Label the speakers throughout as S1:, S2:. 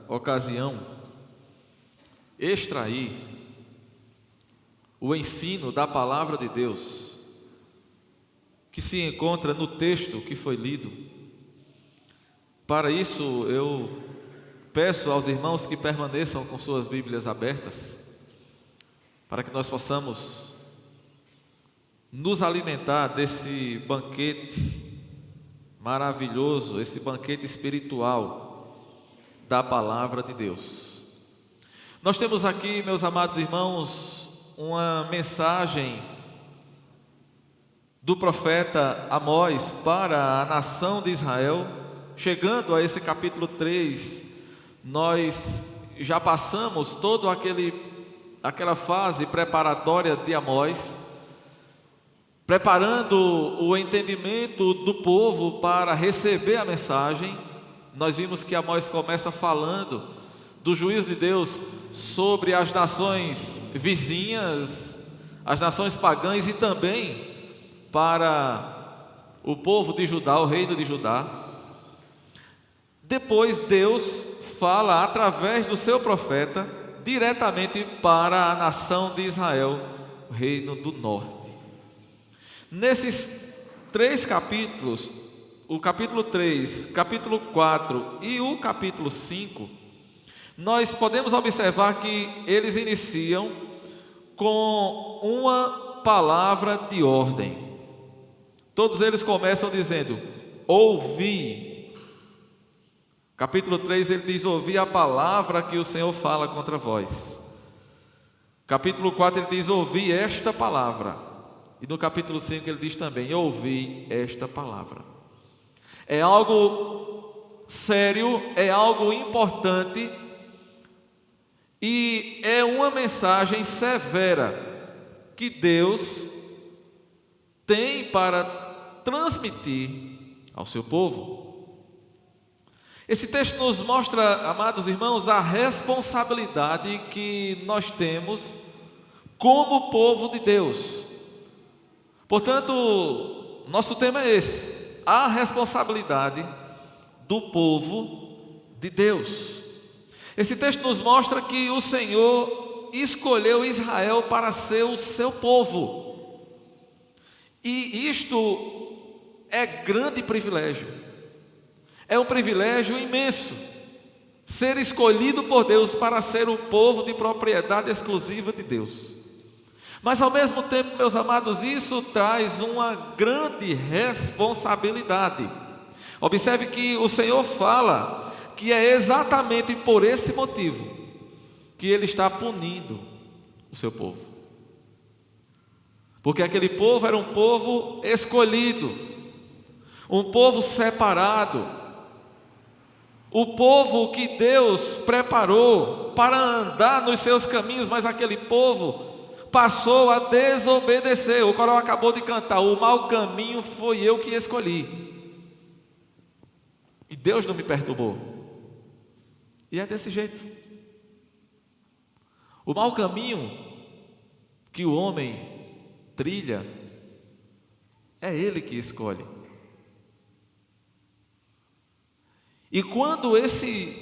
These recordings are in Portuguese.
S1: ocasião, extrair o ensino da palavra de Deus que se encontra no texto que foi lido. Para isso, eu peço aos irmãos que permaneçam com suas Bíblias abertas, para que nós possamos nos alimentar desse banquete maravilhoso, esse banquete espiritual da palavra de Deus. Nós temos aqui, meus amados irmãos, uma mensagem do profeta Amós para a nação de Israel. Chegando a esse capítulo 3, nós já passamos toda aquela fase preparatória de Amós, preparando o entendimento do povo para receber a mensagem. Nós vimos que Amós começa falando do juízo de Deus sobre as nações vizinhas, as nações pagãs e também para o povo de Judá, o reino de Judá. Depois Deus fala através do seu profeta diretamente para a nação de Israel, o reino do norte. Nesses 3 capítulos, o capítulo 3, capítulo 4 e o capítulo 5, nós podemos observar que eles iniciam com uma palavra de ordem. Todos eles começam dizendo: ouvi. Capítulo 3 ele diz: ouvi a palavra que o Senhor fala contra vós. Capítulo 4 ele diz: ouvi esta palavra. E no capítulo 5 ele diz também: ouvi esta palavra. É algo sério, é algo importante e é uma mensagem severa que Deus tem para transmitir ao seu povo. Esse texto nos mostra, amados irmãos, a responsabilidade que nós temos como povo de Deus. Portanto, nosso tema é esse: a responsabilidade do povo de Deus. Esse texto nos mostra que o Senhor escolheu Israel para ser o seu povo. E isto é grande privilégio. É um privilégio imenso ser escolhido por Deus para ser o povo de propriedade exclusiva de Deus. Mas ao mesmo tempo, meus amados, isso traz uma grande responsabilidade. Observe que o Senhor fala que é exatamente por esse motivo que Ele está punindo o seu povo. Porque aquele povo era um povo escolhido, um povo separado, o povo que Deus preparou para andar nos seus caminhos, mas aquele povo passou a desobedecer. O coral acabou de cantar: o mau caminho foi eu que escolhi, e Deus não me perturbou. E é desse jeito. O mau caminho que o homem trilha, é ele que escolhe. E quando esse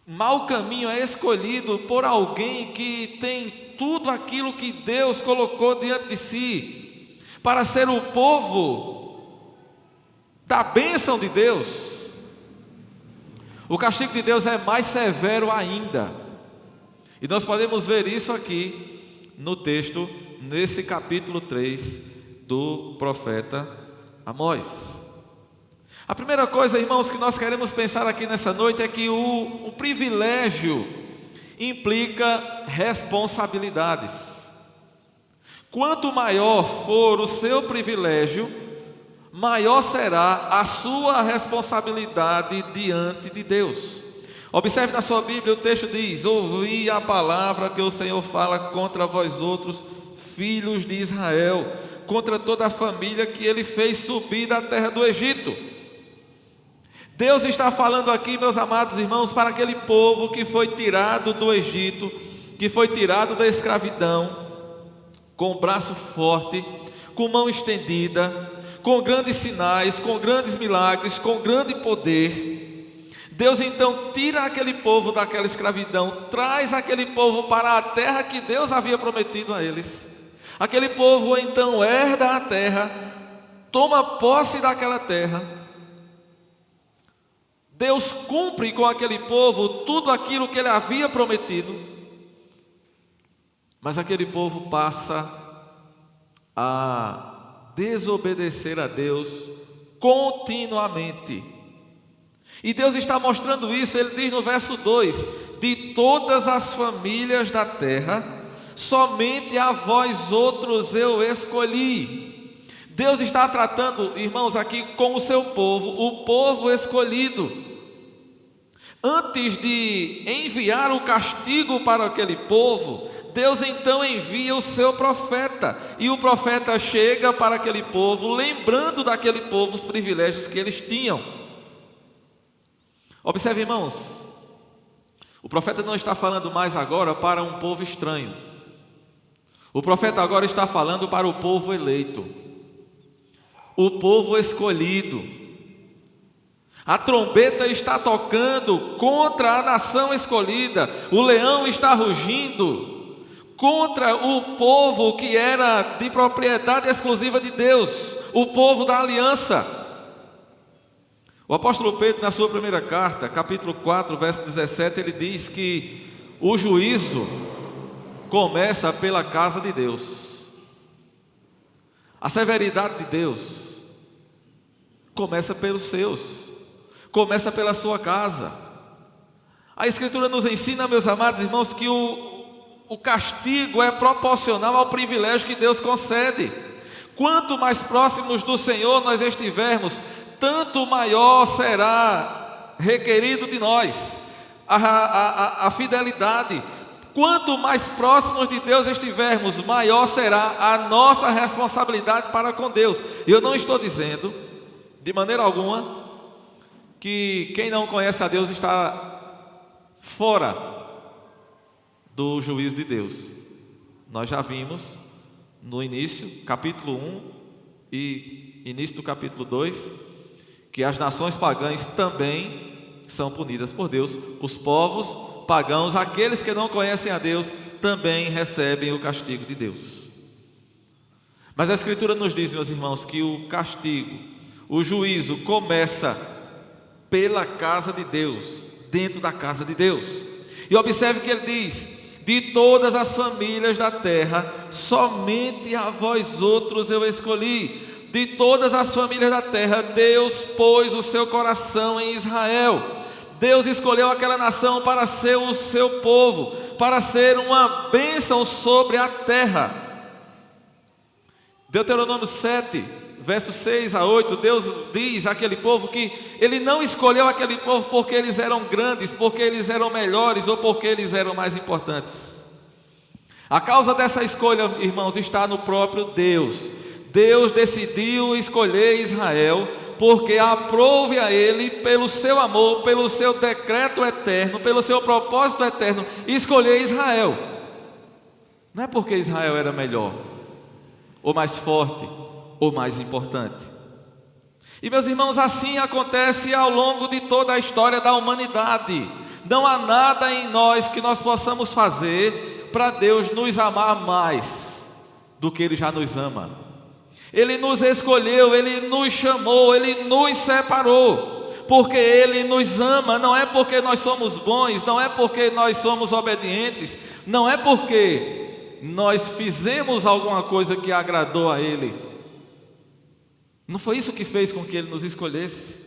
S1: mau caminho é escolhido por alguém que tem tudo aquilo que Deus colocou diante de si para ser o povo da bênção de Deus, o castigo de Deus é mais severo ainda. E nós podemos ver isso aqui no texto, nesse capítulo 3 do profeta Amós. A primeira coisa, irmãos, que nós queremos pensar aqui nessa noite é que o privilégio implica responsabilidades. Quanto maior for o seu privilégio, maior será a sua responsabilidade diante de Deus. Observe na sua Bíblia, o texto diz: ouvi a palavra que o Senhor fala contra vós outros, filhos de Israel, contra toda a família que Ele fez subir da terra do Egito. Deus está falando aqui, meus amados irmãos, para aquele povo que foi tirado do Egito, que foi tirado da escravidão, com o braço forte, com mão estendida, com grandes sinais, com grandes milagres, com grande poder. Deus então tira aquele povo daquela escravidão, traz aquele povo para a terra que Deus havia prometido a eles. Aquele povo então herda a terra, toma posse daquela terra. Deus cumpre com aquele povo tudo aquilo que ele havia prometido, mas aquele povo passa a desobedecer a Deus continuamente. E Deus está mostrando isso. Ele diz no verso 2: de todas as famílias da terra, somente a vós outros eu escolhi. Deus está tratando, irmãos, aqui com o seu povo, o povo escolhido. Antes de enviar o castigo para aquele povo, Deus então envia o seu profeta, e o profeta chega para aquele povo, lembrando daquele povo os privilégios que eles tinham. Observe, irmãos, o profeta não está falando mais agora para um povo estranho. O profeta agora está falando para o povo eleito, o povo escolhido. A trombeta está tocando contra a nação escolhida, o leão está rugindo contra o povo que era de propriedade exclusiva de Deus, o povo da aliança. O apóstolo Pedro, na sua primeira carta, capítulo 4, verso 17, ele diz que o juízo começa pela casa de Deus. A severidade de Deus começa pelos seus, começa pela sua casa. A Escritura nos ensina, meus amados irmãos, que o castigo é proporcional ao privilégio que Deus concede. Quanto mais próximos do Senhor nós estivermos, tanto maior será requerido de nós a fidelidade. Quanto mais próximos de Deus estivermos, maior será a nossa responsabilidade para com Deus. Eu não estou dizendo, de maneira alguma, que quem não conhece a Deus está fora do juízo de Deus. Nós já vimos no início, capítulo 1 e início do capítulo 2, que as nações pagãs também são punidas por Deus. Os povos pagãos, aqueles que não conhecem a Deus, também recebem o castigo de Deus. Mas a Escritura nos diz, meus irmãos, que o castigo, o juízo começa pela casa de Deus, dentro da casa de Deus. E observe que ele diz: de todas as famílias da terra, somente a vós outros eu escolhi. De todas as famílias da terra, Deus pôs o seu coração em Israel. Deus escolheu aquela nação para ser o seu povo, para ser uma bênção sobre a terra. Deuteronômio 7, versos 6 a 8, Deus diz àquele povo que Ele não escolheu aquele povo porque eles eram grandes, porque eles eram melhores ou porque eles eram mais importantes. A causa dessa escolha, irmãos, está no próprio Deus. Deus decidiu escolher Israel porque aprove a Ele, pelo seu amor, pelo seu decreto eterno, pelo seu propósito eterno, escolher Israel. Não é porque Israel era melhor, ou mais forte, ou mais importante. E meus irmãos, assim acontece ao longo de toda a história da humanidade. Não há nada em nós que nós possamos fazer para Deus nos amar mais do que Ele já nos ama. Ele nos escolheu, Ele nos chamou, Ele nos separou, porque Ele nos ama. Não é porque nós somos bons, não é porque nós somos obedientes, não é porque nós fizemos alguma coisa que agradou a Ele. Não foi isso que fez com que Ele nos escolhesse.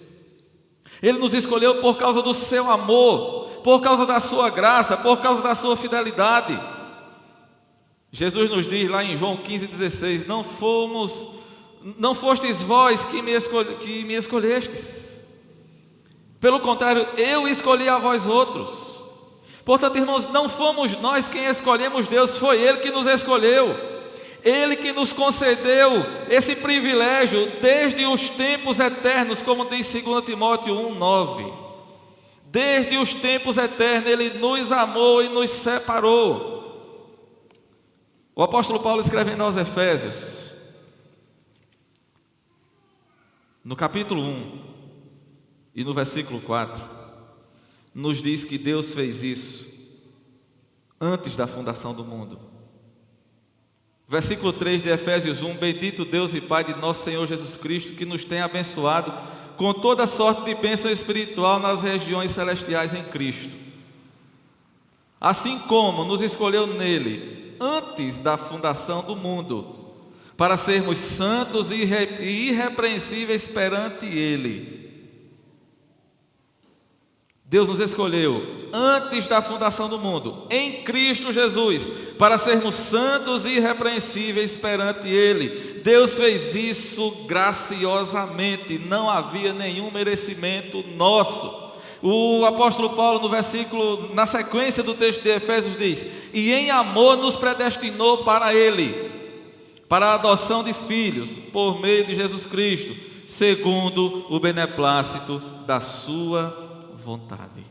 S1: Ele nos escolheu por causa do seu amor, por causa da sua graça, por causa da sua fidelidade. Jesus nos diz lá em João 15,16: não fostes vós que me escolhestes. Pelo contrário, eu escolhi a vós outros. Portanto, irmãos, não fomos nós quem escolhemos Deus, foi Ele que nos escolheu. Ele que nos concedeu esse privilégio desde os tempos eternos, como diz 2 Timóteo 1,9. Desde os tempos eternos Ele nos amou e nos separou. O apóstolo Paulo, escrevendo aos Efésios, no capítulo 1 e no versículo 4, nos diz que Deus fez isso antes da fundação do mundo. Versículo 3 de Efésios 1: Bendito Deus e Pai de nosso Senhor Jesus Cristo, que nos tem abençoado com toda sorte de bênção espiritual nas regiões celestiais em Cristo, assim como nos escolheu nele antes da fundação do mundo, para sermos santos e irrepreensíveis perante Ele. Deus nos escolheu antes da fundação do mundo, em Cristo Jesus, para sermos santos e irrepreensíveis perante Ele. Deus fez isso graciosamente, não havia nenhum merecimento nosso. O apóstolo Paulo, no versículo, na sequência do texto de Efésios, diz: e em amor nos predestinou para Ele, para a adoção de filhos, por meio de Jesus Cristo, segundo o beneplácito da sua vontade.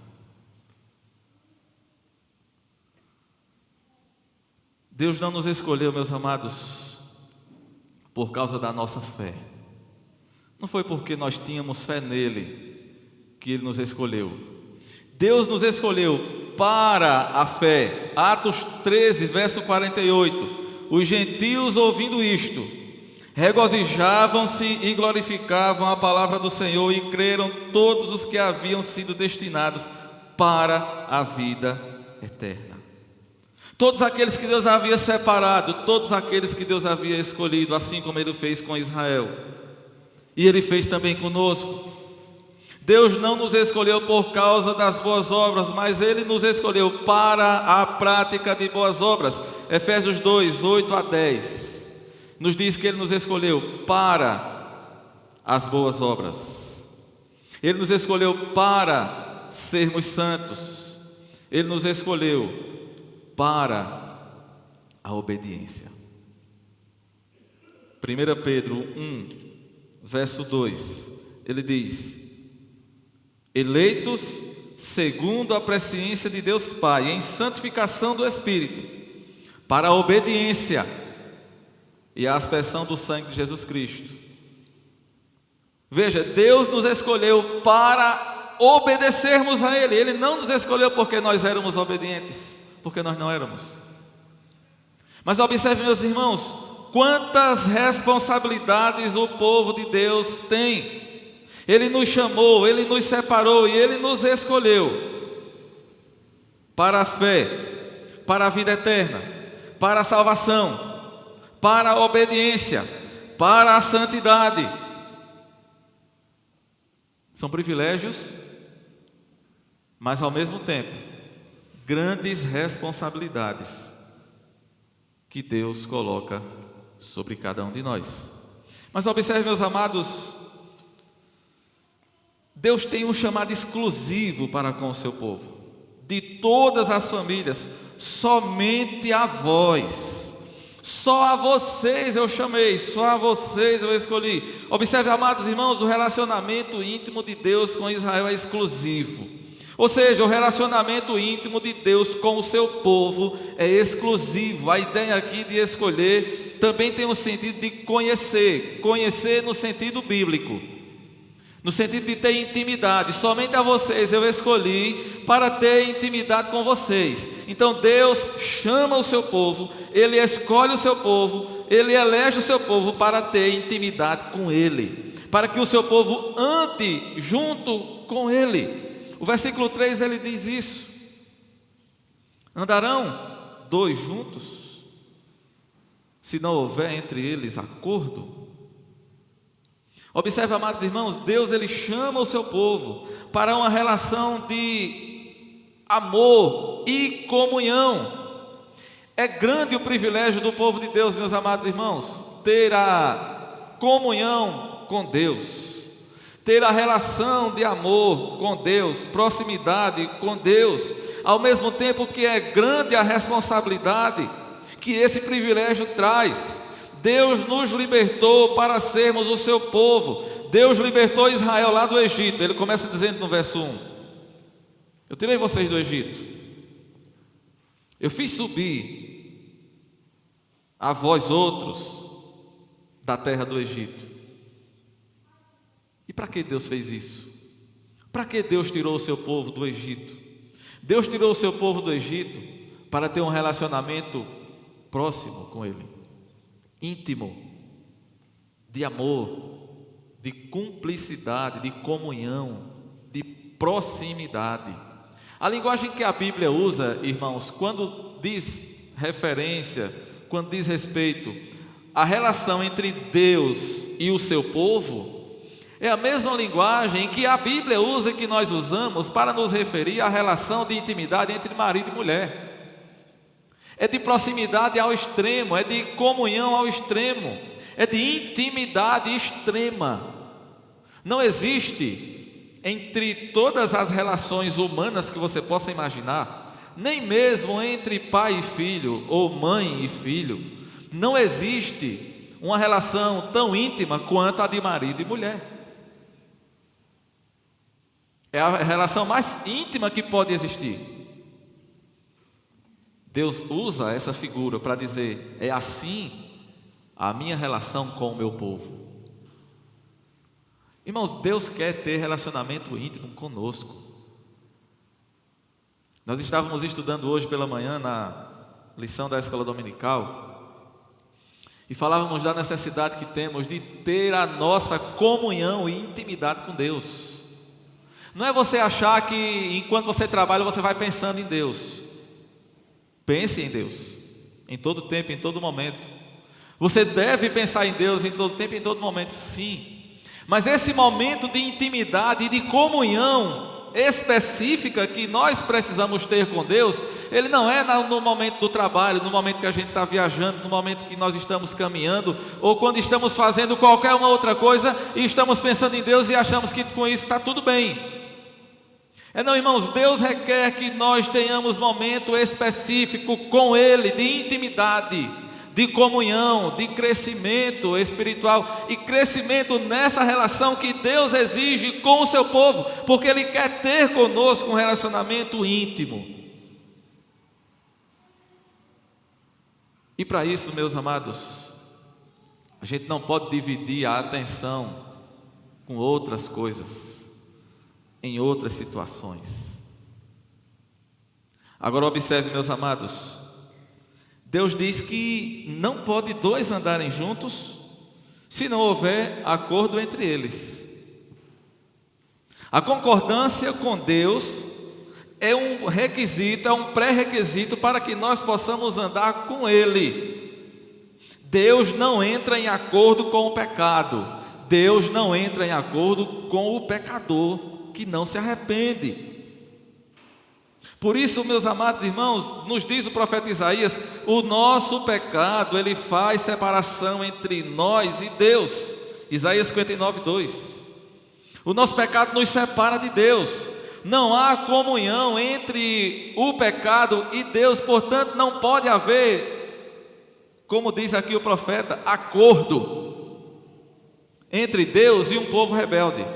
S1: Deus não nos escolheu, meus amados, por causa da nossa fé. Não foi porque nós tínhamos fé nele que Ele nos escolheu. Deus nos escolheu para a fé. Atos 13, verso 48. Os gentios, ouvindo isto, regozijavam-se e glorificavam a palavra do Senhor, e creram todos os que haviam sido destinados para a vida eterna. Todos aqueles que Deus havia separado, todos aqueles que Deus havia escolhido, assim como Ele fez com Israel, e Ele fez também conosco. Deus não nos escolheu por causa das boas obras, mas Ele nos escolheu para a prática de boas obras. Efésios 2, 8 a 10 nos diz que Ele nos escolheu para as boas obras. Ele nos escolheu para sermos santos. Ele nos escolheu para a obediência. 1 Pedro 1, verso 2, ele diz: eleitos segundo a presciência de Deus Pai, em santificação do Espírito, para a obediência e a aspersão do sangue de Jesus Cristo. Veja, Deus nos escolheu para obedecermos a Ele. Ele não nos escolheu porque nós éramos obedientes, porque nós não éramos. Mas observe, meus irmãos, quantas responsabilidades o povo de Deus tem. Ele nos chamou, Ele nos separou e Ele nos escolheu para a fé, para a vida eterna, para a salvação, para a obediência, para a santidade. São privilégios, mas ao mesmo tempo, grandes responsabilidades que Deus coloca sobre cada um de nós. Mas observe, meus amados, Deus tem um chamado exclusivo para com o seu povo. De todas as famílias, somente a vós, só a vocês eu chamei, só a vocês eu escolhi. Observe, amados irmãos, o relacionamento íntimo de Deus com Israel é exclusivo. Ou seja, o relacionamento íntimo de Deus com o seu povo é exclusivo. A ideia aqui de escolher também tem um sentido de conhecer, conhecer no sentido bíblico, no sentido de ter intimidade. Somente a vocês eu escolhi para ter intimidade com vocês. Então Deus chama o seu povo, Ele escolhe o seu povo, Ele elege o seu povo para ter intimidade com Ele, para que o seu povo ande junto com Ele. O versículo 3 ele diz isso: andarão dois juntos, se não houver entre eles acordo? Observe, amados irmãos, Deus ele chama o seu povo para uma relação de amor e comunhão. É grande o privilégio do povo de Deus, meus amados irmãos, ter a comunhão com Deus, ter a relação de amor com Deus, proximidade com Deus, ao mesmo tempo que é grande a responsabilidade que esse privilégio traz. Deus nos libertou para sermos o seu povo. Deus libertou Israel lá do Egito. Ele começa dizendo no verso 1: eu tirei vocês do Egito, eu fiz subir a vós outros da terra do Egito. E para que Deus fez isso? Para que Deus tirou o seu povo do Egito? Deus tirou o seu povo do Egito para ter um relacionamento próximo com Ele, íntimo, de amor, de cumplicidade, de comunhão, de proximidade. A linguagem que a Bíblia usa, irmãos, quando diz referência, quando diz respeito à relação entre Deus e o seu povo, é a mesma linguagem que a Bíblia usa e que nós usamos para nos referir à relação de intimidade entre marido e mulher. É de proximidade ao extremo, é de comunhão ao extremo, é de intimidade extrema. Não existe entre todas as relações humanas que você possa imaginar, nem mesmo entre pai e filho ou mãe e filho, não existe uma relação tão íntima quanto a de marido e mulher. É a relação mais íntima que pode existir. Deus usa essa figura para dizer: é assim a minha relação com o meu povo. Irmãos, Deus quer ter relacionamento íntimo conosco. Nós estávamos estudando hoje pela manhã na lição da escola dominical e falávamos da necessidade que temos de ter a nossa comunhão e intimidade com Deus. Não é você achar que enquanto você trabalha você vai pensando em Deus. Pense em Deus, em todo tempo, em todo momento. Você deve pensar em Deus em todo tempo, em todo momento, sim. Mas esse momento de intimidade e de comunhão específica que nós precisamos ter com Deus, ele não é no momento do trabalho, no momento que a gente está viajando, no momento que nós estamos caminhando, ou quando estamos fazendo qualquer uma outra coisa e estamos pensando em Deus e achamos que com isso está tudo bem. Não, irmãos, Deus requer que nós tenhamos momento específico com Ele, de intimidade, de comunhão, de crescimento espiritual e crescimento nessa relação que Deus exige com o seu povo, porque Ele quer ter conosco um relacionamento íntimo. E para isso, meus amados, a gente não pode dividir a atenção com outras coisas, em outras situações. Agora observe, meus amados, Deus diz que não pode dois andarem juntos se não houver acordo entre eles. A concordância com Deus é um requisito, é um pré-requisito para que nós possamos andar com Ele. Deus não entra em acordo com o pecado. Deus não entra em acordo com o pecador que não se arrepende. Por isso, meus amados irmãos, nos diz o profeta Isaías, o nosso pecado, ele faz separação entre nós e Deus. Isaías 59:2. O nosso pecado nos separa de Deus. Não há comunhão entre o pecado e Deus, portanto não pode haver, como diz aqui o profeta, acordo entre Deus e um povo rebelde.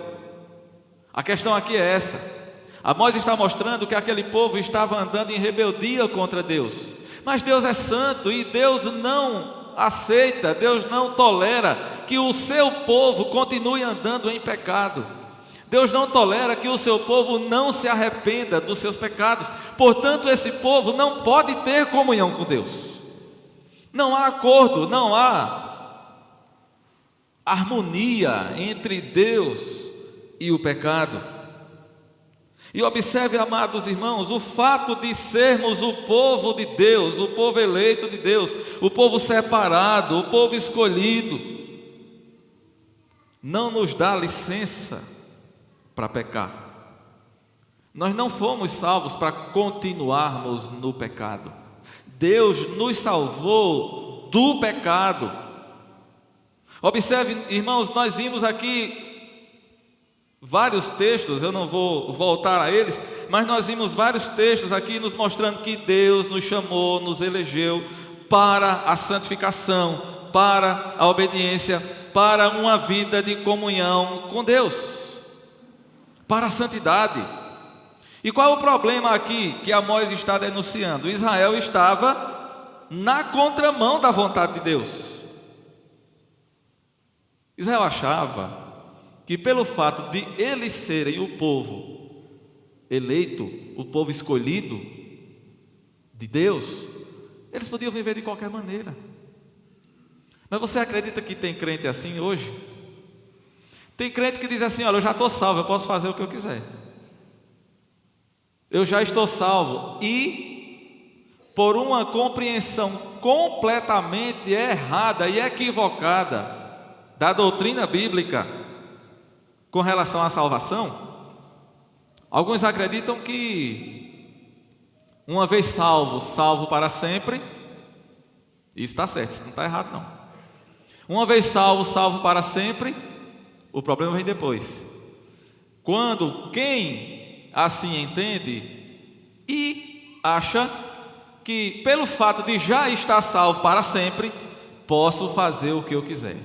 S1: A questão aqui é essa. Amós está mostrando que aquele povo estava andando em rebeldia contra Deus. Mas Deus é santo e Deus não aceita, Deus não tolera que o seu povo continue andando em pecado. Deus não tolera que o seu povo não se arrependa dos seus pecados. Portanto, esse povo não pode ter comunhão com Deus. Não há acordo, não há harmonia entre Deus e o pecado. E observe, amados irmãos, o fato de sermos o povo de Deus, o povo eleito de Deus, o povo separado, o povo escolhido, não nos dá licença para pecar. Nós não fomos salvos para continuarmos no pecado. Deus nos salvou do pecado. Observe, irmãos, nós vimos aqui vários textos, eu não vou voltar a eles, mas nós vimos vários textos aqui nos mostrando que Deus nos chamou, nos elegeu para a santificação, para a obediência, para uma vida de comunhão com Deus, para a santidade. E qual é o problema aqui que Amós está denunciando? Israel estava na contramão da vontade de Deus. Israel achava que pelo fato de eles serem o povo eleito, o povo escolhido de Deus, eles podiam viver de qualquer maneira. Mas você acredita que tem crente assim hoje? Tem crente que diz assim: olha, eu já estou salvo, eu posso fazer o que eu quiser. Eu já estou salvo. E por uma compreensão completamente errada e equivocada da doutrina bíblica com relação à salvação, alguns acreditam que uma vez salvo, salvo para sempre. Isso está certo, isso não está errado não. Uma vez salvo, salvo para sempre. O problema vem depois, quando quem assim entende e acha que pelo fato de já estar salvo para sempre, posso fazer o que eu quiser,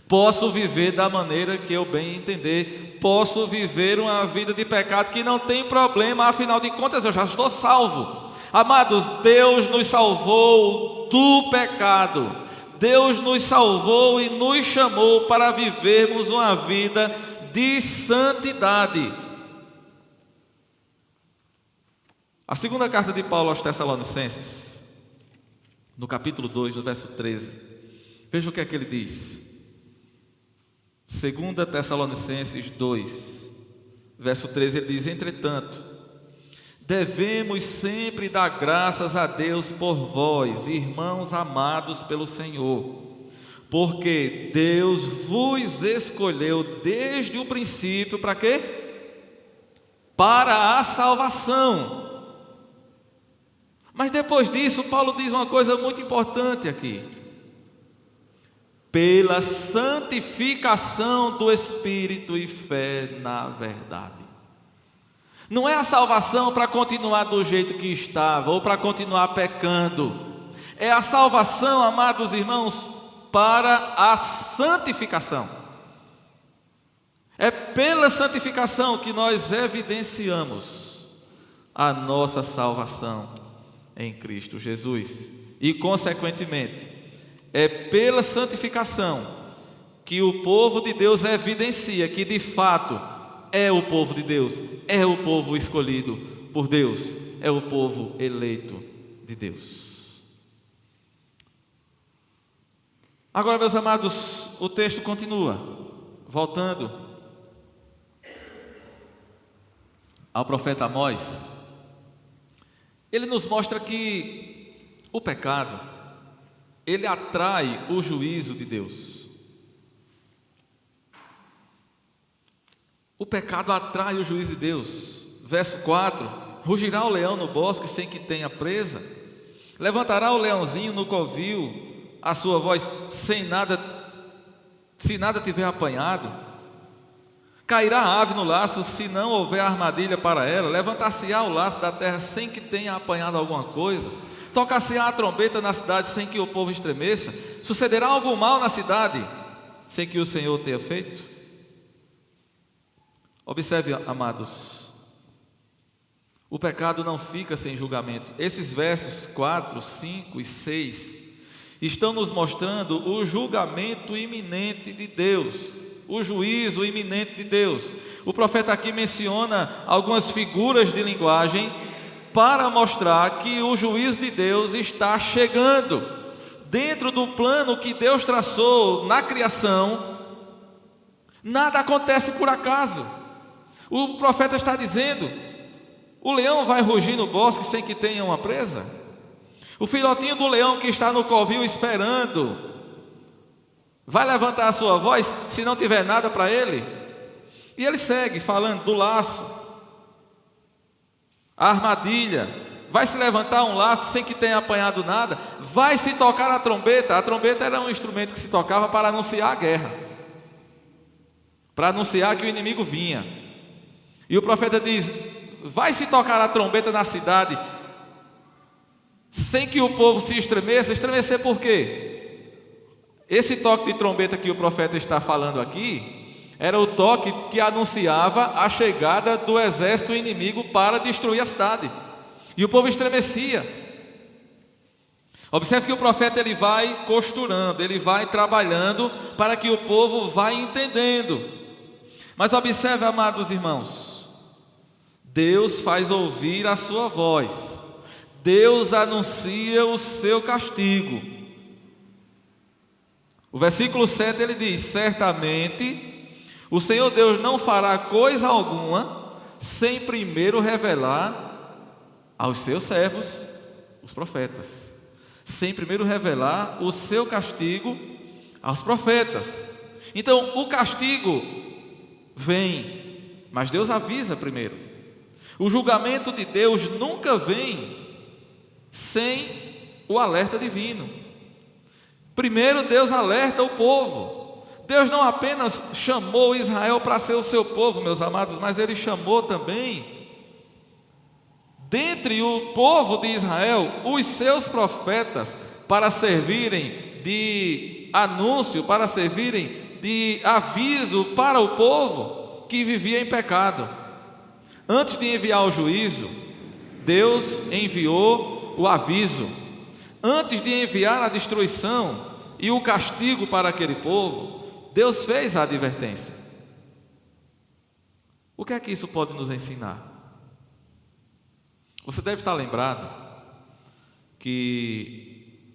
S1: posso viver da maneira que eu bem entender, posso viver uma vida de pecado que não tem problema, afinal de contas eu já estou salvo. Amados, Deus nos salvou do pecado. Deus nos salvou e nos chamou para vivermos uma vida de santidade. A segunda carta de Paulo aos Tessalonicenses, no capítulo 2, no verso 13, veja o que é que ele diz. 2 Tessalonicenses 2, verso 13, ele diz: entretanto, devemos sempre dar graças a Deus por vós, irmãos amados pelo Senhor, porque Deus vos escolheu desde o princípio para quê? Para a salvação. Mas depois disso, Paulo diz uma coisa muito importante aqui: pela santificação do Espírito e fé na verdade. Não é a salvação para continuar do jeito que estava, ou para continuar pecando. É a salvação, amados irmãos, para a santificação. É pela santificação que nós evidenciamos a nossa salvação em Cristo Jesus. E, consequentemente, é pela santificação que o povo de Deus evidencia que, de fato, é o povo de Deus, é o povo escolhido por Deus, é o povo eleito de Deus. Agora, meus amados, o texto continua, voltando ao profeta Amós. Ele nos mostra que o pecado, ele atrai o juízo de Deus. O pecado atrai o juízo de Deus. Verso 4: rugirá o leão no bosque sem que tenha presa, levantará o leãozinho no covil a sua voz se nada tiver apanhado, cairá a ave no laço se não houver armadilha para ela, levantar-se-á o laço da terra sem que tenha apanhado alguma coisa, tocar-se-á a trombeta na cidade sem que o povo estremeça, sucederá algum mal na cidade sem que o Senhor tenha feito. Observe, amados, o pecado não fica sem julgamento. Esses versos 4, 5 e 6 estão nos mostrando o julgamento iminente de Deus, o juízo iminente de Deus. O profeta aqui menciona algumas figuras de linguagem para mostrar que o juízo de Deus está chegando. Dentro do plano que Deus traçou na criação, nada acontece por acaso. O profeta está dizendo: o leão vai rugir no bosque sem que tenha uma presa? O filhotinho do leão que está no covil esperando vai levantar a sua voz se não tiver nada para ele? E ele segue falando do laço, a armadilha. Vai se levantar um laço sem que tenha apanhado nada? Vai se tocar a trombeta? A trombeta era um instrumento que se tocava para anunciar a guerra, para anunciar que o inimigo vinha. E o profeta diz: vai se tocar a trombeta na cidade sem que o povo se estremeça. Estremecer por quê? Esse toque de trombeta que o profeta está falando aqui era o toque que anunciava a chegada do exército inimigo para destruir a cidade. E o povo estremecia. Observe que o profeta ele vai costurando, ele vai trabalhando para que o povo vá entendendo. Mas observe, amados irmãos, Deus faz ouvir a sua voz. Deus anuncia o seu castigo. O versículo 7 ele diz: certamente o Senhor Deus não fará coisa alguma sem primeiro revelar aos seus servos, os profetas. Sem primeiro revelar o seu castigo aos profetas. Então o castigo vem, mas Deus avisa primeiro. O julgamento de Deus nunca vem sem o alerta divino. Primeiro Deus alerta o povo. Deus não apenas chamou Israel para ser o seu povo, meus amados, mas Ele chamou também, dentre o povo de Israel, os seus profetas, para servirem de anúncio, para servirem de aviso para o povo que vivia em pecado. Antes de enviar o juízo, Deus enviou o aviso. Antes de enviar a destruição e o castigo para aquele povo, Deus fez a advertência. O que é que isso pode nos ensinar? Você deve estar lembrado que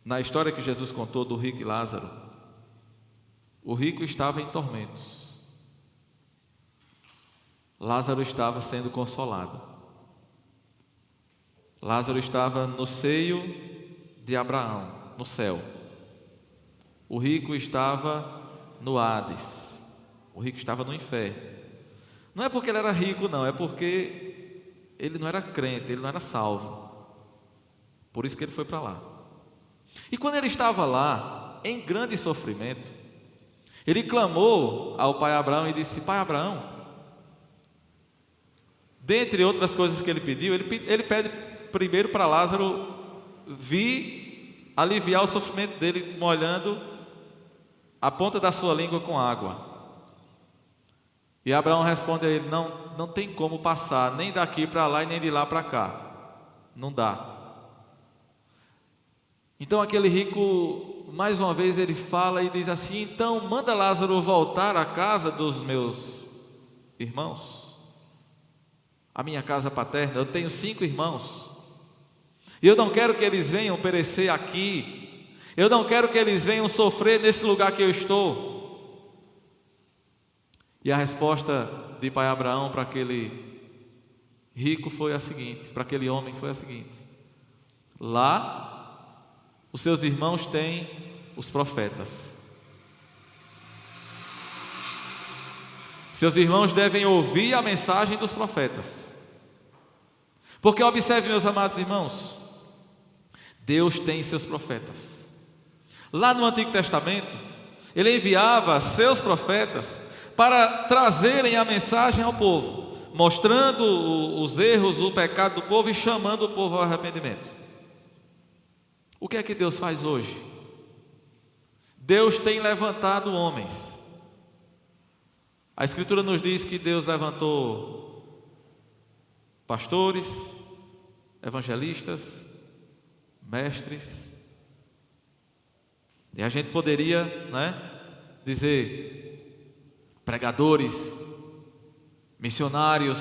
S1: na história que Jesus contou do rico e Lázaro, o rico estava em tormentos, Lázaro estava sendo consolado. Lázaro estava no seio de Abraão, no céu. O rico estava no Hades. O rico estava no inferno. Não é porque ele era rico, não, é porque ele não era crente, ele não era salvo. Por isso que ele foi para lá. E quando ele estava lá, em grande sofrimento, ele clamou ao pai Abraão e disse: pai Abraão, dentre outras coisas que ele pediu, ele pede primeiro para Lázaro vir aliviar o sofrimento dele, molhando a ponta da sua língua com água. E Abraão responde a ele: não tem como passar nem daqui para lá e nem de lá para cá, não dá. Então aquele rico, mais uma vez ele fala e diz assim: então manda Lázaro voltar à casa dos meus irmãos, a minha casa paterna. Eu tenho 5 irmãos e eu não quero que eles venham perecer aqui, eu não quero que eles venham sofrer nesse lugar que eu estou. E a resposta de pai Abraão para aquele rico foi a seguinte, para aquele homem foi a seguinte: lá os seus irmãos têm os profetas. Seus irmãos devem ouvir a mensagem dos profetas. Porque observe, meus amados irmãos, Deus tem seus profetas. Lá no Antigo Testamento, Ele enviava seus profetas para trazerem a mensagem ao povo, mostrando os erros, o pecado do povo e chamando o povo ao arrependimento. O que é que Deus faz hoje? Deus tem levantado homens. A Escritura nos diz que Deus levantou pastores, evangelistas, mestres. E a gente poderia, dizer pregadores, missionários,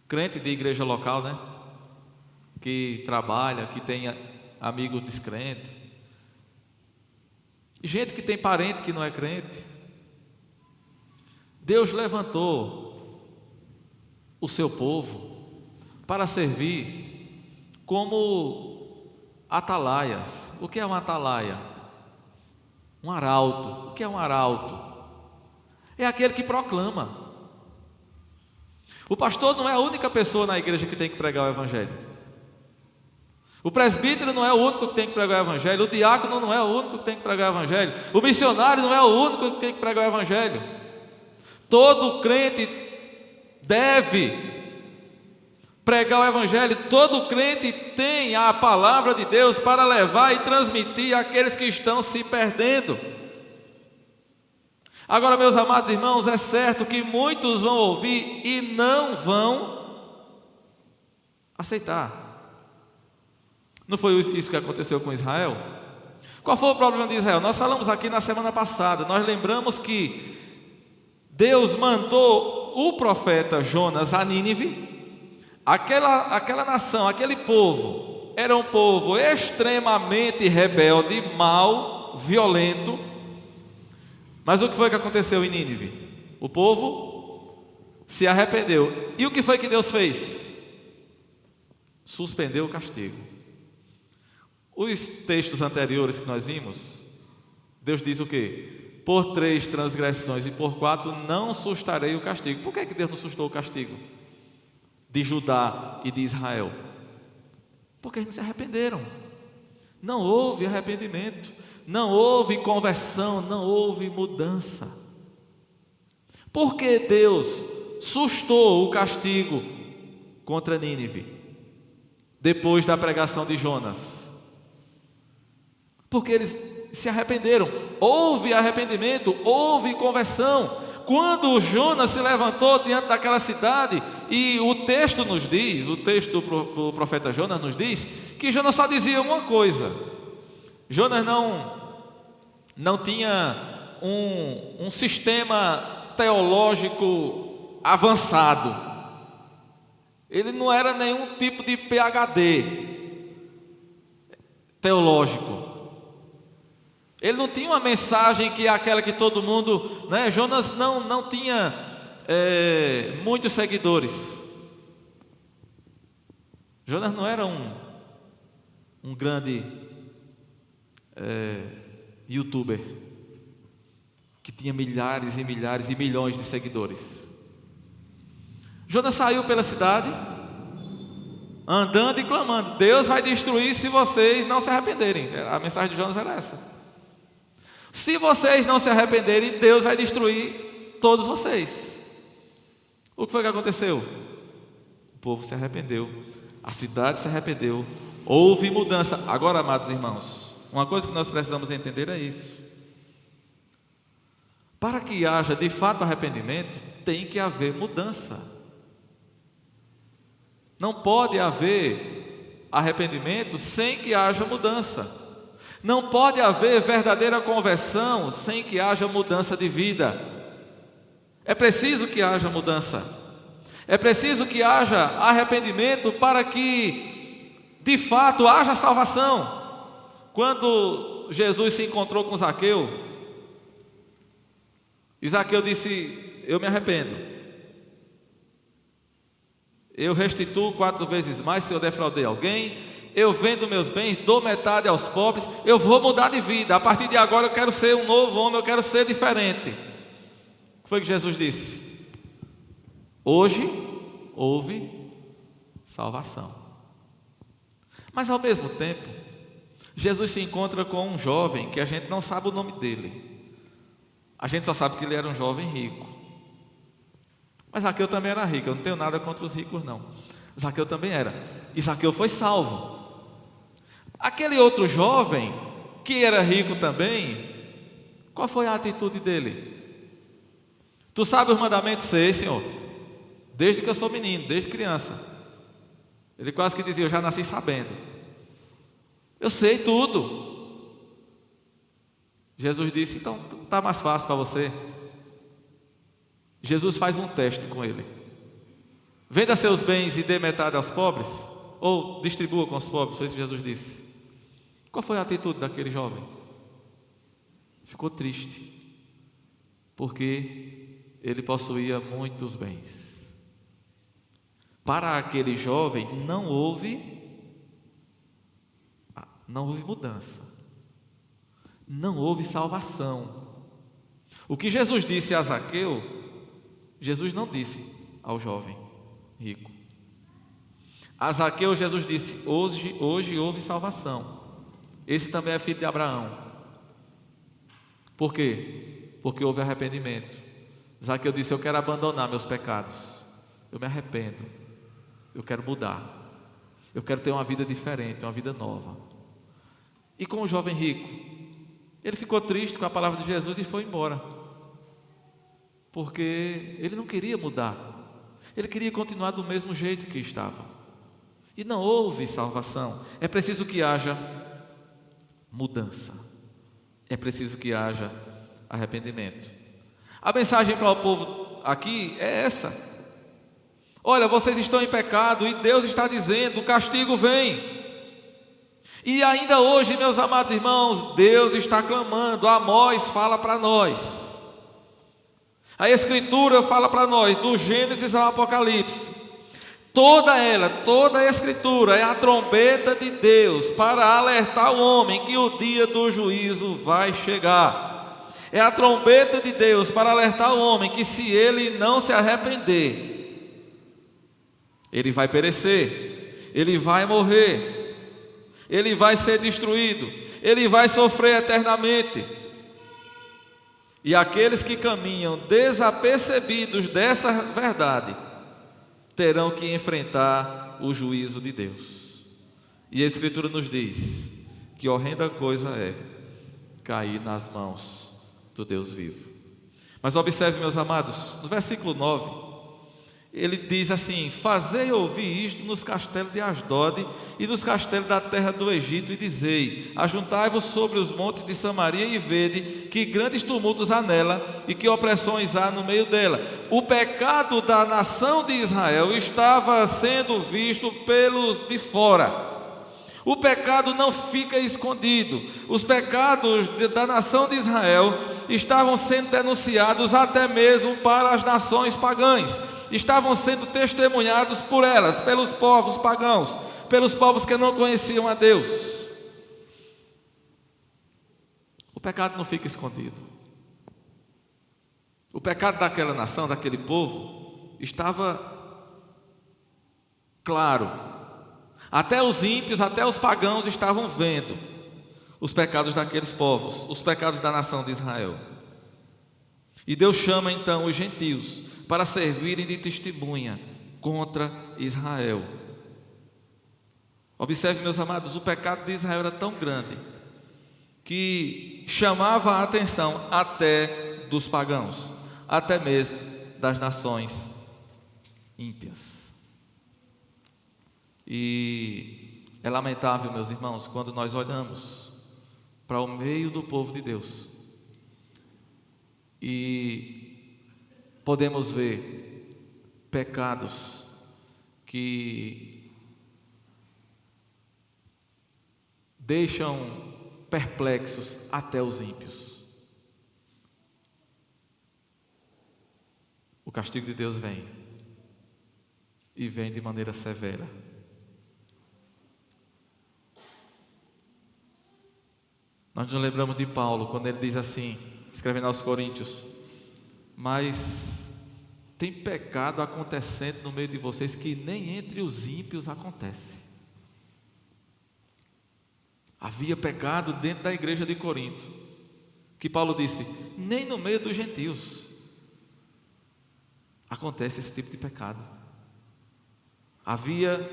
S1: crente de igreja local, que trabalha, que tem amigos descrentes, gente que tem parente que não é crente. Deus levantou o seu povo para servir como atalaias. O que é um atalaia? Um arauto. O que é um arauto? É aquele que proclama. O pastor não é a única pessoa na igreja que tem que pregar o evangelho. O presbítero não é o único que tem que pregar o evangelho. O diácono não é o único que tem que pregar o evangelho. O missionário não é o único que tem que pregar o evangelho. Todo crente deve pregar o evangelho. Todo crente tem a palavra de Deus para levar e transmitir àqueles que estão se perdendo. Agora, meus amados irmãos, é certo que muitos vão ouvir e não vão aceitar. Não foi isso que aconteceu com Israel? Qual foi o problema de Israel? Nós falamos aqui na semana passada, nós lembramos que Deus mandou o profeta Jonas a Nínive, aquela nação, aquele povo, era um povo extremamente rebelde, mau, violento. Mas o que foi que aconteceu em Nínive? O povo se arrependeu. E o que foi que Deus fez? Suspendeu o castigo. Os textos anteriores que nós vimos, Deus diz o quê? Por 3 transgressões e por 4 não sustarei o castigo. Por que Deus não sustou o castigo de Judá e de Israel? Porque eles não se arrependeram. Não houve arrependimento, não houve conversão, não houve mudança. Por que Deus sustou o castigo contra Nínive depois da pregação de Jonas? Porque eles se arrependeram. Houve arrependimento, houve conversão. Quando Jonas se levantou diante daquela cidade, e o texto nos diz, o texto do profeta Jonas nos diz, que Jonas só dizia uma coisa. Jonas não tinha um sistema teológico avançado. Ele não era nenhum tipo de PhD teológico. Ele não tinha uma mensagem que é aquela que todo mundo, né? Jonas não tinha muitos seguidores. Jonas não era um grande youtuber que tinha milhares e milhares e milhões de seguidores. Jonas saiu pela cidade andando e clamando: Deus vai destruir se vocês não se arrependerem. A mensagem de Jonas era essa: se vocês não se arrependerem, Deus vai destruir todos vocês. O que foi que aconteceu? O povo se arrependeu, a cidade se arrependeu, houve mudança. Agora, amados irmãos, uma coisa que nós precisamos entender é isso: para que haja de fato arrependimento, tem que haver mudança. Não pode haver arrependimento sem que haja mudança. Não pode haver verdadeira conversão sem que haja mudança de vida. É preciso que haja mudança. É preciso que haja arrependimento para que, de fato, haja salvação. Quando Jesus se encontrou com Zaqueu, e Zaqueu disse: eu me arrependo. Eu restituo 4 vezes mais se eu defraudei alguém. Eu vendo meus bens, dou metade aos pobres. Eu vou mudar de vida. A partir de agora eu quero ser um novo homem, eu quero ser diferente. O que foi que Jesus disse? Hoje houve salvação. Mas ao mesmo tempo, Jesus se encontra com um jovem que a gente não sabe o nome dele. A gente só sabe que ele era um jovem rico. Mas Zaqueu também era rico. Eu não tenho nada contra os ricos, não. Zaqueu também era. E Zaqueu foi salvo. Aquele outro jovem, que era rico também, qual foi a atitude dele? Tu sabe os mandamentos? Sei, Senhor. Desde que eu sou menino, desde criança. Ele quase que dizia: eu já nasci sabendo. Eu sei tudo. Jesus disse: então está mais fácil para você. Jesus faz um teste com ele: venda seus bens e dê metade aos pobres, ou distribua com os pobres. Foi isso que Jesus disse. Qual foi a atitude daquele jovem? Ficou triste, porque ele possuía muitos bens. Para aquele jovem não houve mudança, não houve salvação. O que Jesus disse a Zaqueu, Jesus não disse ao jovem rico. A Zaqueu Jesus disse: hoje houve salvação. Esse também é filho de Abraão. Por quê? Porque houve arrependimento. Zaqueu disse: eu quero abandonar meus pecados, eu me arrependo, eu quero mudar, eu quero ter uma vida diferente, uma vida nova. E com o jovem rico, ele ficou triste com a palavra de Jesus e foi embora, porque ele não queria mudar, ele queria continuar do mesmo jeito que estava. E não houve salvação. É preciso que haja mudança, é preciso que haja arrependimento. A mensagem para o povo aqui é essa. Olha, vocês estão em pecado e Deus está dizendo, o castigo vem. E ainda hoje, meus amados irmãos, Deus está clamando, Amós fala para nós. A Escritura fala para nós, do Gênesis ao Apocalipse. Toda a Escritura é a trombeta de Deus para alertar o homem que o dia do juízo vai chegar. É a trombeta de Deus para alertar o homem que se ele não se arrepender, ele vai perecer, ele vai morrer. Ele vai ser destruído, ele vai sofrer eternamente. E aqueles que caminham desapercebidos dessa verdade terão que enfrentar o juízo de Deus. E a Escritura nos diz que horrenda coisa é cair nas mãos do Deus vivo. Mas observe, meus amados, no versículo 9, ele diz assim: fazei ouvir isto nos castelos de Asdode e nos castelos da terra do Egito, e dizei: ajuntai-vos sobre os montes de Samaria e vede que grandes tumultos há nela e que opressões há no meio dela. O pecado da nação de Israel estava sendo visto pelos de fora. O pecado não fica escondido. Os pecados da nação de Israel estavam sendo denunciados até mesmo para as nações pagãs. Estavam sendo testemunhados por elas, pelos povos pagãos, pelos povos que não conheciam a Deus. O pecado não fica escondido. O pecado daquela nação, daquele povo, estava claro. Até os ímpios, até os pagãos estavam vendo os pecados daqueles povos, os pecados da nação de Israel. E Deus chama então os gentios para servirem de testemunha contra Israel. Observe, meus amados, o pecado de Israel era tão grande que chamava a atenção até dos pagãos, até mesmo das nações ímpias. E é lamentável, meus irmãos, quando nós olhamos para o meio do povo de Deus e podemos ver pecados que deixam perplexos até os ímpios. O castigo de Deus vem, e vem de maneira severa. Nós nos lembramos de Paulo, quando ele diz assim, escrevendo aos Coríntios: mas tem pecado acontecendo no meio de vocês que nem entre os ímpios acontece. Havia pecado dentro da igreja de Corinto, que Paulo disse, nem no meio dos gentios acontece esse tipo de pecado. Havia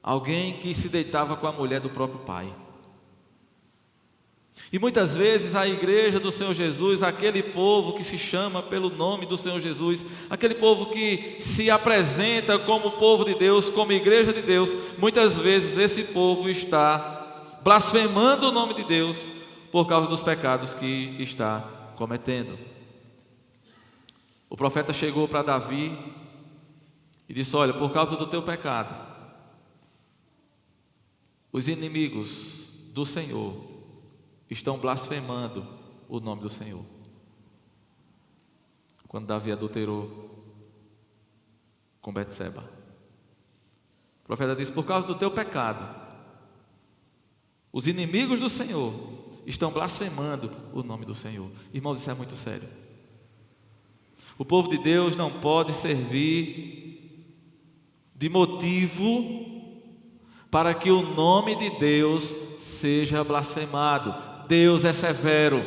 S1: alguém que se deitava com a mulher do próprio pai. E muitas vezes a igreja do Senhor Jesus, aquele povo que se chama pelo nome do Senhor Jesus, aquele povo que se apresenta como povo de Deus, como igreja de Deus, muitas vezes esse povo está blasfemando o nome de Deus por causa dos pecados que está cometendo. O profeta chegou para Davi e disse: olha, por causa do teu pecado, os inimigos do Senhor estão blasfemando o nome do Senhor. Quando Davi adulterou com Betseba, o profeta disse: por causa do teu pecado, os inimigos do Senhor estão blasfemando o nome do Senhor. Irmãos, isso é muito sério. O povo de Deus não pode servir de motivo para que o nome de Deus seja blasfemado. Deus é severo.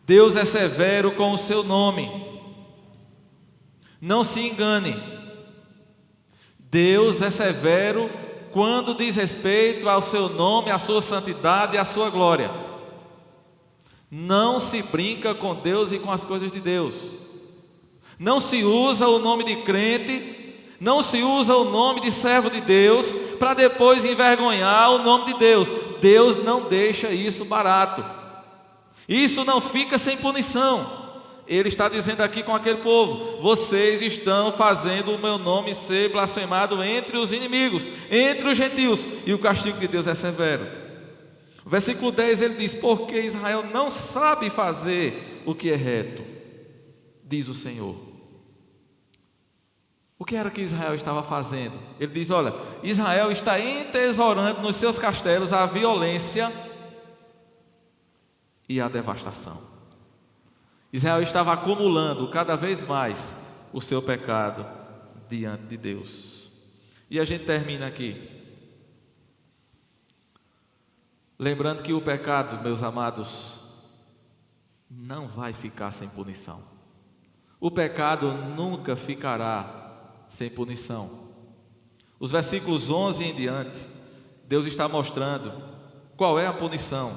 S1: Deus é severo com o seu nome. Não se engane. Deus é severo quando diz respeito ao seu nome, à sua santidade e à sua glória. Não se brinca com Deus e com as coisas de Deus. Não se usa o nome de crente, não se usa o nome de servo de Deus para depois envergonhar o nome de Deus. Deus não deixa isso barato. Isso não fica sem punição. Ele está dizendo aqui com aquele povo: vocês estão fazendo o meu nome ser blasfemado entre os inimigos, entre os gentios, e o castigo de Deus é severo. O versículo 10 ele diz: porque Israel não sabe fazer o que é reto, diz o Senhor. O que era que Israel estava fazendo? Ele diz: olha, Israel está entesourando nos seus castelos a violência e a devastação. Israel estava acumulando cada vez mais o seu pecado diante de Deus. E a gente termina aqui, lembrando que o pecado, meus amados, não vai ficar sem punição. O pecado nunca ficará sem punição. Os versículos 11 em diante, Deus está mostrando qual é a punição,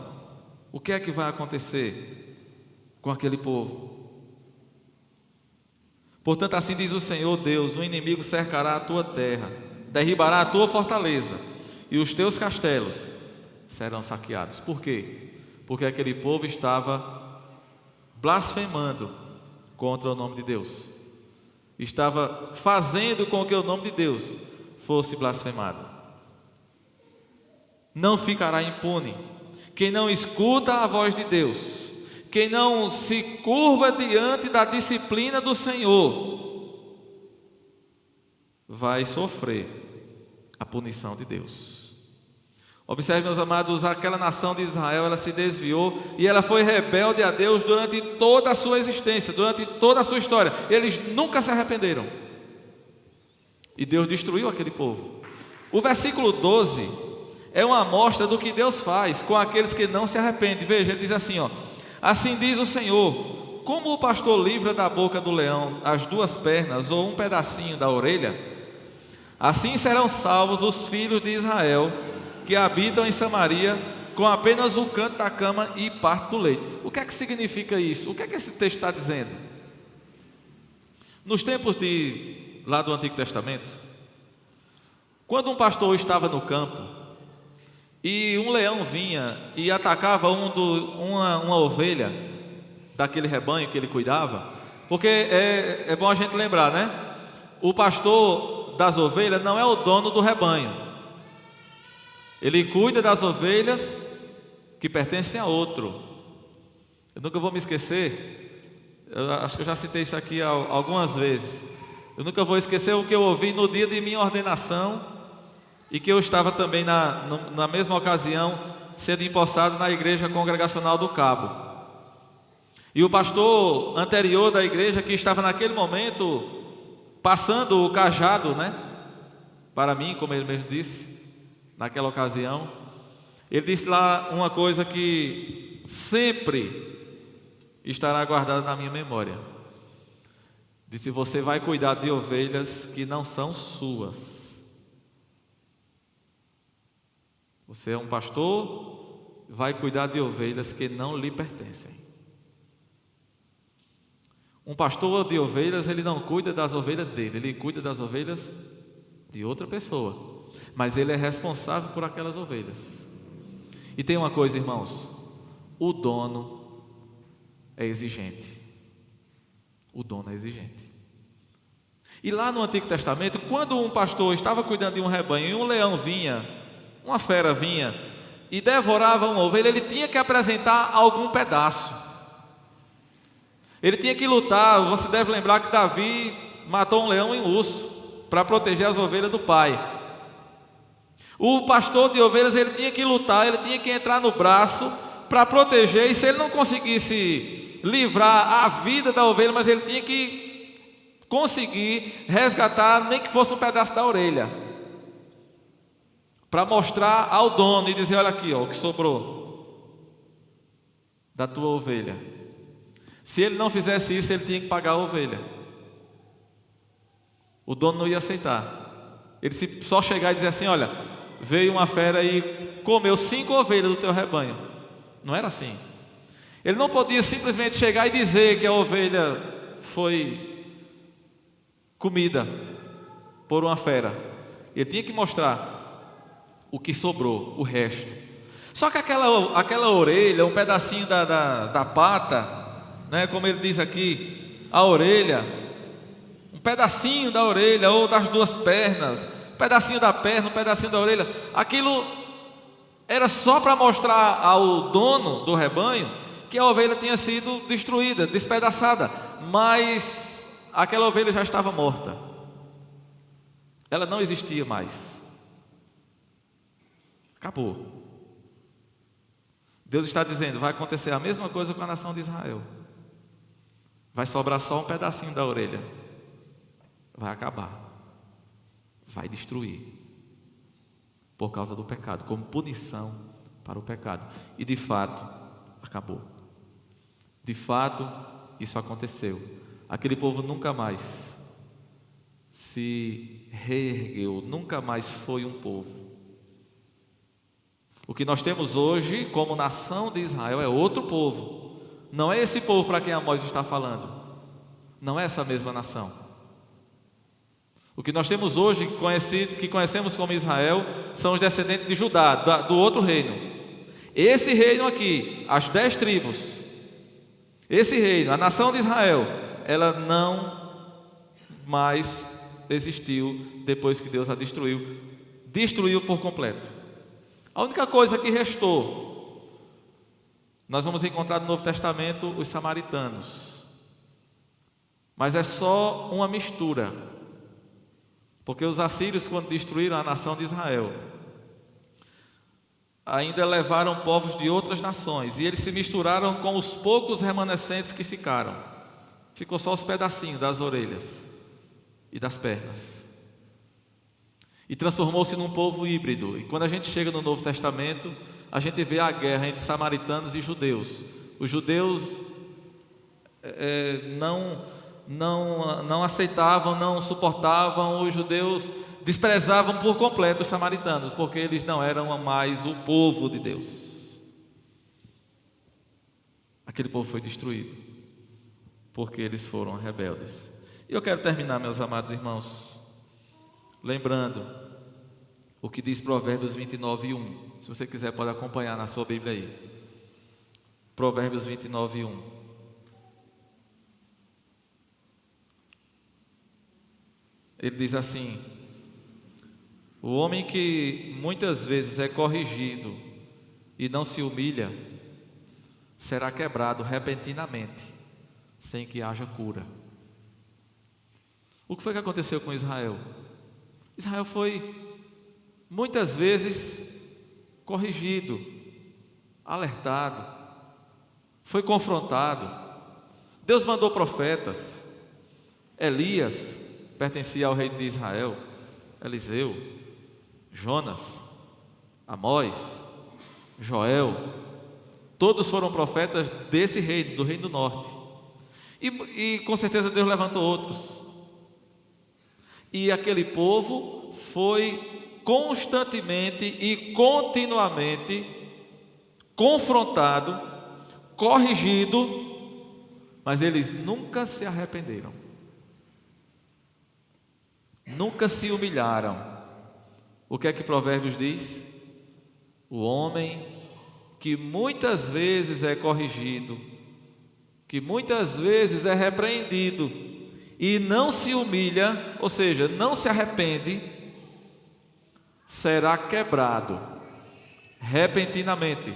S1: o que é que vai acontecer com aquele povo. Portanto, assim diz o Senhor Deus: o inimigo cercará a tua terra, derribará a tua fortaleza, e os teus castelos serão saqueados. Por quê? Porque aquele povo estava blasfemando contra o nome de Deus, estava fazendo com que o nome de Deus fosse blasfemado. Não ficará impune quem não escuta a voz de Deus, quem não se curva diante da disciplina do Senhor, vai sofrer a punição de Deus. Observe, meus amados, aquela nação de Israel, ela se desviou e ela foi rebelde a Deus durante toda a sua existência, durante toda a sua história. Eles nunca se arrependeram, e Deus destruiu aquele povo. O versículo 12 é uma amostra do que Deus faz com aqueles que não se arrependem. Veja, ele diz assim, ó: assim diz o Senhor: como o pastor livra da boca do leão as duas pernas ou um pedacinho da orelha, assim serão salvos os filhos de Israel que habitam em Samaria com apenas o canto da cama e parte do leito. O que é que significa isso? O que é que esse texto está dizendo? Nos tempos lá do Antigo Testamento, quando um pastor estava no campo e um leão vinha e atacava uma ovelha daquele rebanho que ele cuidava, porque é bom a gente lembrar, né? O pastor das ovelhas não é o dono do rebanho. Ele cuida das ovelhas que pertencem a outro. Eu nunca vou me esquecer, eu acho que eu já citei isso aqui algumas vezes. Eu nunca vou esquecer o que eu ouvi no dia de minha ordenação, e que eu estava também na mesma ocasião sendo empossado na igreja congregacional do Cabo. E o pastor anterior da igreja, que estava naquele momento passando o cajado, né, para mim, como ele mesmo disse, naquela ocasião, ele disse lá uma coisa que sempre estará guardada na minha memória. Disse: você vai cuidar de ovelhas que não são suas. Você é um pastor, vai cuidar de ovelhas que não lhe pertencem. Um pastor de ovelhas, ele não cuida das ovelhas dele, ele cuida das ovelhas de outra pessoa, mas ele é responsável por aquelas ovelhas. E tem uma coisa, irmãos: o dono é exigente. O dono é exigente. E lá no Antigo Testamento, quando um pastor estava cuidando de um rebanho e um leão vinha, uma fera vinha e devorava uma ovelha, ele tinha que apresentar algum pedaço. Ele tinha que lutar. Você deve lembrar que Davi matou um leão e um urso para proteger as ovelhas do pai. O pastor de ovelhas, ele tinha que lutar, ele tinha que entrar no braço para proteger, e se ele não conseguisse livrar a vida da ovelha, mas ele tinha que conseguir resgatar, nem que fosse um pedaço da orelha, para mostrar ao dono e dizer: olha aqui, ó, o que sobrou da tua ovelha. Se ele não fizesse isso, ele tinha que pagar a ovelha. O dono não ia aceitar. Ele só chegar e dizer assim: olha, veio uma fera e comeu 5 ovelhas do teu rebanho. Não era assim. Ele não podia simplesmente chegar e dizer que a ovelha foi comida por uma fera. Ele tinha que mostrar o que sobrou, o resto. Só que aquela orelha, um pedacinho da pata, né? Como ele diz aqui, a orelha, um pedacinho da orelha ou das duas pernas, um pedacinho da perna, um pedacinho da orelha. Aquilo era só para mostrar ao dono do rebanho que a ovelha tinha sido destruída, despedaçada, mas aquela ovelha já estava morta. Ela não existia mais. Acabou. Deus está dizendo, vai acontecer a mesma coisa com a nação de Israel. Vai sobrar só um pedacinho da orelha. Vai acabar. Vai destruir. Por causa do pecado, como punição para o pecado. E de fato, acabou. De fato, isso aconteceu. Aquele povo nunca mais se reergueu, nunca mais foi um povo. O que nós temos hoje como nação de Israel é outro povo. Não é esse povo para quem Amós está falando. Não é essa mesma nação. O que nós temos hoje, que conhecemos como Israel, são os descendentes de Judá, do outro reino. Esse reino aqui, as 10 tribos, esse reino, a nação de Israel, ela não mais existiu depois que Deus a destruiu. Destruiu por completo. A única coisa que restou, nós vamos encontrar no Novo Testamento os samaritanos. Mas é só uma mistura. Porque os assírios, quando destruíram a nação de Israel, ainda levaram povos de outras nações, e eles se misturaram com os poucos remanescentes que ficaram. Ficou só os pedacinhos das orelhas e das pernas. E transformou-se num povo híbrido. E quando a gente chega no Novo Testamento, a gente vê a guerra entre samaritanos e judeus. Os judeus não aceitavam, não suportavam, os judeus desprezavam por completo os samaritanos, porque eles não eram mais o povo de Deus. Aquele povo foi destruído, porque eles foram rebeldes. E eu quero terminar, meus amados irmãos, lembrando o que diz Provérbios 29:1. Se você quiser, pode acompanhar na sua Bíblia aí. Provérbios 29:1. Ele diz assim: o homem que muitas vezes é corrigido e não se humilha, será quebrado repentinamente, sem que haja cura. O que foi que aconteceu com Israel? Israel foi muitas vezes corrigido, alertado, foi confrontado. Deus mandou profetas. Elias pertencia ao rei de Israel, Eliseu, Jonas, Amós, Joel, todos foram profetas desse reino, do reino do norte. E com certeza Deus levantou outros. E aquele povo foi constantemente e continuamente confrontado, corrigido, mas eles nunca se arrependeram. Nunca se humilharam. O que é que Provérbios diz? O homem que muitas vezes é corrigido, que muitas vezes é repreendido e não se humilha, ou seja, não se arrepende, será quebrado repentinamente,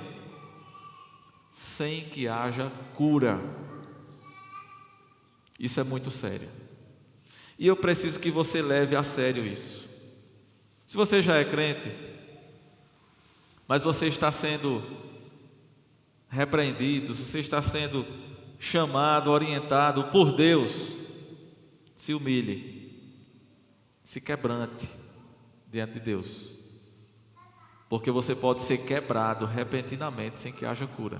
S1: sem que haja cura. Isso é muito sério. E eu preciso que você leve a sério isso. Se você já é crente, mas você está sendo repreendido, se você está sendo chamado, orientado por Deus, se humilhe, se quebrante diante de Deus, porque você pode ser quebrado repentinamente sem que haja cura.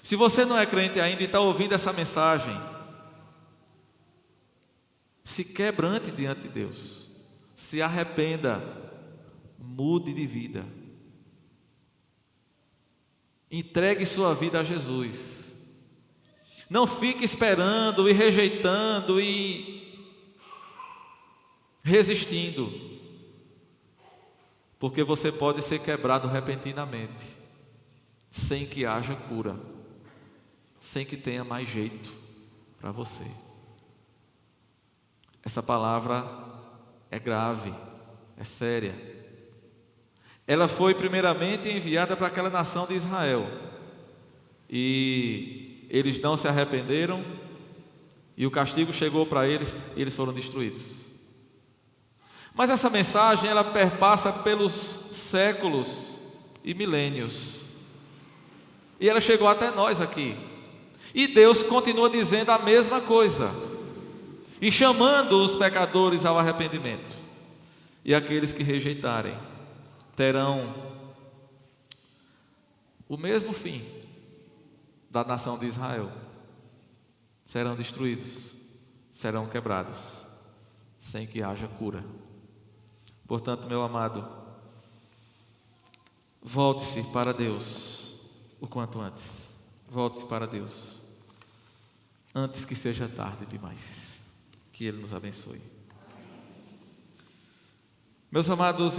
S1: Se você não é crente ainda e está ouvindo essa mensagem, se quebrante diante de Deus, se arrependa, mude de vida, entregue sua vida a Jesus. Não fique esperando e rejeitando e resistindo, porque você pode ser quebrado repentinamente, sem que haja cura. sem que tenha mais jeito para você. Essa palavra é grave, é séria. Ela foi primeiramente enviada para aquela nação de Israel, e eles não se arrependeram, e o castigo chegou para eles, e eles foram destruídos. Mas essa mensagem, ela perpassa pelos séculos e milênios, e ela chegou até nós aqui, e Deus continua dizendo a mesma coisa, e chamando os pecadores ao arrependimento. E aqueles que rejeitarem terão o mesmo fim da nação de Israel. Serão destruídos, serão quebrados, sem que haja cura. Portanto, meu amado, volte-se para Deus o quanto antes. Volte-se para Deus antes que seja tarde demais. Que Ele nos abençoe. Meus amados irmãos,